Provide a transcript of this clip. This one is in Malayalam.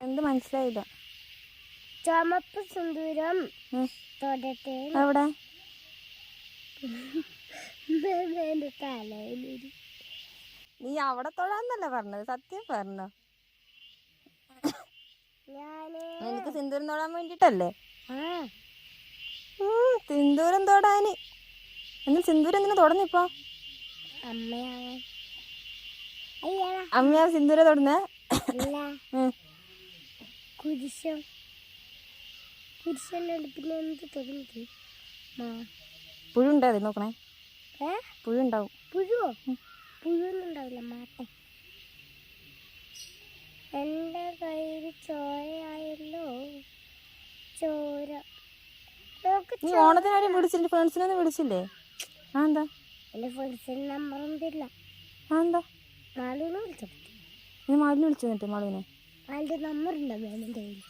എന്ത് മനസ്സിലായില്ല? ചുമപ്പ് സിന്ദൂരം തൊടട്ടെ. എവിടെ? തലയിലൊരു നീ അവിടെ തൊഴാന്നല്ല പറഞ്ഞത്, സത്യം പറഞ്ഞോ? എനിക്ക് സിന്ദൂരം തൊടാൻ വേണ്ടിട്ടല്ലേ? സിന്ദൂരം തൊടാന്. എന്നാൽ സിന്ദൂരം എന്തിനാ തൊടുന്നിപ്പോ? അമ്മയാ സിന്ദൂരം തൊടുന്നേ? പുഴുണ്ടോ അത് നോക്കണേ? പുഴുണ്ടാവും. പുഴുവോ? പുഴുവൊന്നും ഉണ്ടാവില്ല, മാട്ടെ. എൻ്റെ കയ്യിൽ ചോരയായല്ലോ, ചോര. നീ ഓണത്തിനാരും വിളിച്ചില്ലേ? ഫ്രണ്ട്സിനൊന്നും വിളിച്ചില്ലേ? ആ എന്താ? എൻ്റെ ഫ്രണ്ട്സിന് നമ്പറൊന്നും തരില്ല. ആ എന്താ? മാളുവിനെ വിളിച്ചു. നീ മാളിനെ വിളിച്ചു? എന്നിട്ട് മാളുവിനെ മാളുടെ നമ്പർ ഉണ്ടോ എൻ്റെ കയ്യിൽ?